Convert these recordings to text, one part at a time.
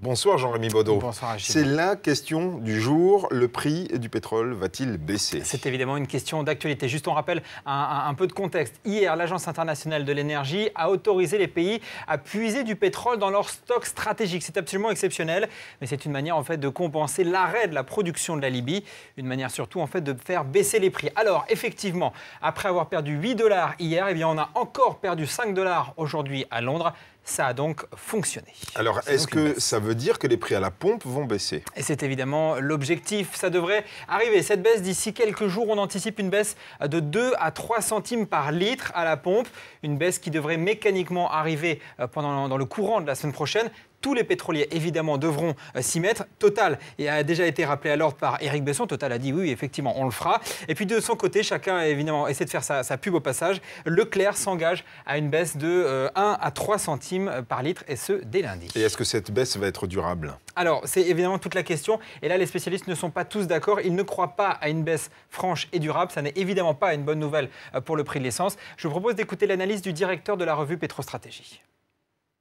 Bonsoir Jean-Rémy Baudot. Bonsoir Achille. C'est la question du jour. Le prix du pétrole va-t-il baisser? C'est évidemment une question d'actualité. Juste on rappelle un peu de contexte. Hier, l'Agence internationale de l'énergie a autorisé les pays à puiser du pétrole dans leurs stocks stratégiques. C'est absolument exceptionnel, mais c'est une manière en fait de compenser l'arrêt de la production de la Libye. Une manière surtout en fait de faire baisser les prix. Alors effectivement, après avoir perdu 8 $ hier, eh bien, on a encore perdu 5 $ aujourd'hui à Londres. Ça a donc fonctionné. Alors, est-ce que ça veut dire que les prix à la pompe vont baisser? Et c'est évidemment l'objectif. Ça devrait arriver. Cette baisse, d'ici quelques jours, on anticipe une baisse de 2 à 3 centimes par litre à la pompe. Une baisse qui devrait mécaniquement arriver dans le courant de la semaine prochaine. Tous les pétroliers, évidemment, devront s'y mettre. Total a déjà été rappelé à l'ordre par Éric Besson. Total a dit oui, effectivement, on le fera. Et puis de son côté, chacun, évidemment, essaie de faire sa pub au passage. Leclerc s'engage à une baisse de 1 à 3 centimes par litre, et ce, dès lundi. Et est-ce que cette baisse va être durable? Alors, c'est évidemment toute la question. Et là, les spécialistes ne sont pas tous d'accord. Ils ne croient pas à une baisse franche et durable. Ça n'est évidemment pas une bonne nouvelle pour le prix de l'essence. Je vous propose d'écouter l'analyse du directeur de la revue Pétrostratégie.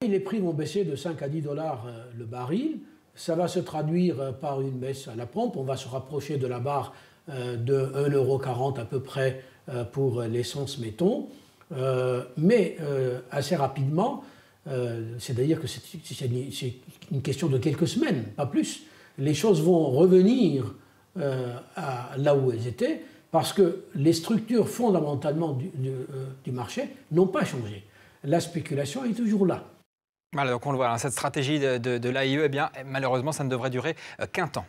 Les prix vont baisser de 5 à 10 $ le baril. Ça va se traduire par une baisse à la pompe. On va se rapprocher de la barre de 1,40 € à peu près pour l'essence, mettons. Mais assez rapidement, c'est-à-dire que c'est une question de quelques semaines, pas plus, les choses vont revenir là où elles étaient parce que les structures fondamentalement du marché n'ont pas changé. La spéculation est toujours là. Voilà, donc on le voit, cette stratégie de l'AIE, eh bien, malheureusement, ça ne devrait durer qu'un temps.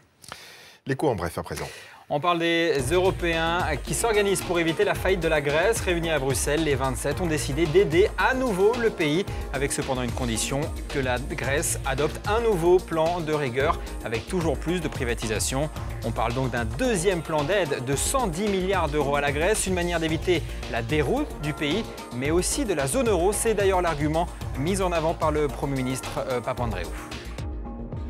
L'écho en bref à présent. On parle des Européens qui s'organisent pour éviter la faillite de la Grèce. Réunis à Bruxelles, les 27 ont décidé d'aider à nouveau le pays, avec cependant une condition, que la Grèce adopte un nouveau plan de rigueur, avec toujours plus de privatisation. On parle donc d'un deuxième plan d'aide de 110 milliards € à la Grèce, une manière d'éviter la déroute du pays, mais aussi de la zone euro. C'est d'ailleurs l'argument mis en avant par le Premier ministre Papandréou.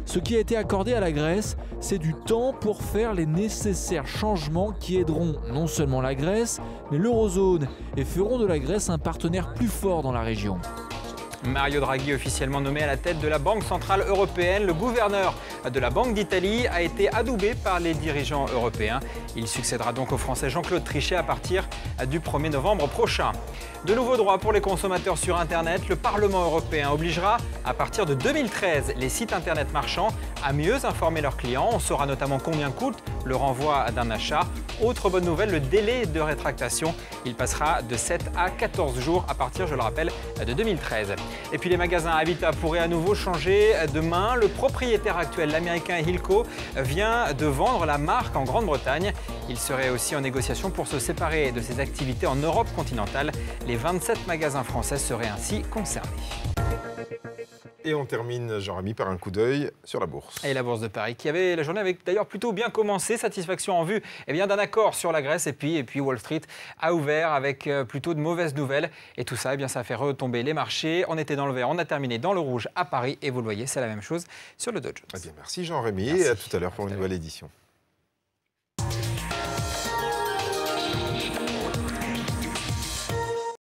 Ce qui a été accordé à la Grèce, c'est du temps pour faire les nécessaires changements qui aideront non seulement la Grèce, mais l'eurozone et feront de la Grèce un partenaire plus fort dans la région. Mario Draghi, officiellement nommé à la tête de la Banque centrale européenne, le gouverneur de la Banque d'Italie, a été adoubé par les dirigeants européens. Il succédera donc au Français Jean-Claude Trichet à partir du 1er novembre prochain. De nouveaux droits pour les consommateurs sur Internet. Le Parlement européen obligera, à partir de 2013, les sites Internet marchands à mieux informer leurs clients. On saura notamment combien coûte le renvoi d'un achat. Autre bonne nouvelle, le délai de rétractation, il passera de 7 à 14 jours à partir, je le rappelle, de 2013. Et puis les magasins Habitat pourraient à nouveau changer de main. Le propriétaire actuel, l'américain Hilco, vient de vendre la marque en Grande-Bretagne. Il serait aussi en négociation pour se séparer de ses activités en Europe continentale. Les 27 magasins français seraient ainsi concernés. Et on termine, Jean-Rémy, par un coup d'œil sur la bourse. Et la bourse de Paris, la journée avait d'ailleurs plutôt bien commencé. Satisfaction en vue d'un accord sur la Grèce. Et puis Wall Street a ouvert avec plutôt de mauvaises nouvelles. Et tout ça, ça a fait retomber les marchés. On était dans le vert, on a terminé dans le rouge à Paris. Et vous le voyez, c'est la même chose sur le Dow Jones. Eh bien, merci Jean-Rémy. Merci. Et à tout à l'heure pour une nouvelle édition.